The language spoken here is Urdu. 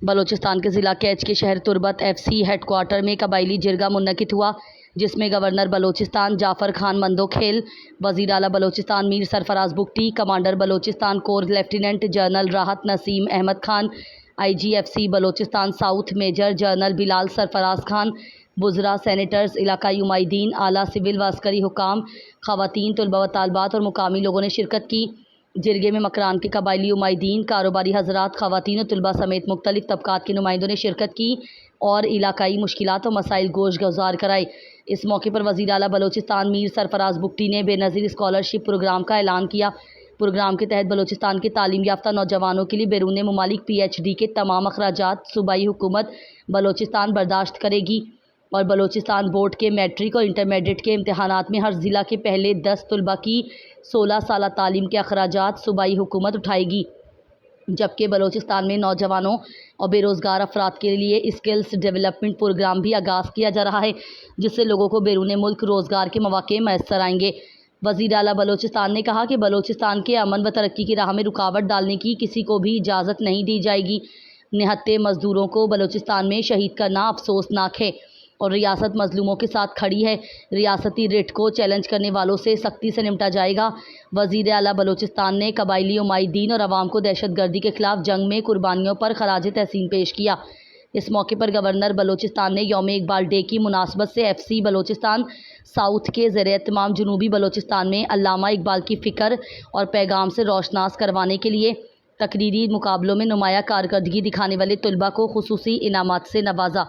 بلوچستان کے ضلع کیچ کے شہر تربت ایف سی ہیڈ کوارٹر میں قبائلی جرگہ منعقد ہوا، جس میں گورنر بلوچستان جعفر خان مندوخیل، وزیر اعلیٰ Balochistan Mir Sarfraz Bugti, commander Balochistan corps lieutenant general Rahat Naseem Ahmed Khan, I G F C Balochistan south major general Bilal Sarfraz Khan, وزراء، سینیٹرز، علاقائی نمائندین، اعلیٰ سول و عسکری حکام، خواتین، طلباء و طالبات اور مقامی لوگوں نے شرکت کی۔ جرگے میں مکران کے قبائلی نمائندین، کاروباری حضرات، خواتین و طلباء سمیت مختلف طبقات کے نمائندوں نے شرکت کی اور علاقائی مشکلات و مسائل گوش گزار کرائے۔ اس موقع پر وزیر اعلیٰ بلوچستان میر سرفراز بگٹی نے بے نظیر اسکالرشپ پروگرام کا اعلان کیا۔ پروگرام کے تحت بلوچستان کے تعلیم یافتہ نوجوانوں کے لیے بیرون ممالک پی ایچ ڈی کے تمام اخراجات صوبائی حکومت بلوچستان برداشت کرے گی اور بلوچستان بورڈ کے میٹرک اور انٹرمیڈیٹ کے امتحانات میں ہر ضلع کے پہلے 10 طلباء کی 16 سالہ تعلیم کے اخراجات صوبائی حکومت اٹھائے گی، جبکہ بلوچستان میں نوجوانوں اور بے روزگار افراد کے لیے اسکلز ڈیولپمنٹ پروگرام بھی آغاز کیا جا رہا ہے، جس سے لوگوں کو بیرون ملک روزگار کے مواقع میسر آئیں گے۔ وزیر اعلیٰ بلوچستان نے کہا کہ بلوچستان کے امن و ترقی کی راہ میں رکاوٹ ڈالنے کی کسی کو بھی اجازت نہیں دی جائے گی۔ نہتے مزدوروں کو بلوچستان میں شہید کرنا افسوسناک ہے اور ریاست مظلوموں کے ساتھ کھڑی ہے۔ ریاستی ریٹ کو چیلنج کرنے والوں سے سختی سے نمٹا جائے گا۔ وزیر اعلیٰ بلوچستان نے قبائلی نمائندین اور عوام کو دہشت گردی کے خلاف جنگ میں قربانیوں پر خراج تحسین پیش کیا۔ اس موقع پر گورنر بلوچستان نے یوم اقبال ڈے کی مناسبت سے ایف سی بلوچستان ساؤتھ کے زیر اہتمام جنوبی بلوچستان میں علامہ اقبال کی فکر اور پیغام سے روشناس کروانے کے لیے تقریری مقابلوں میں نمایاں کارکردگی دکھانے والے طلباء کو خصوصی انعامات سے نوازا۔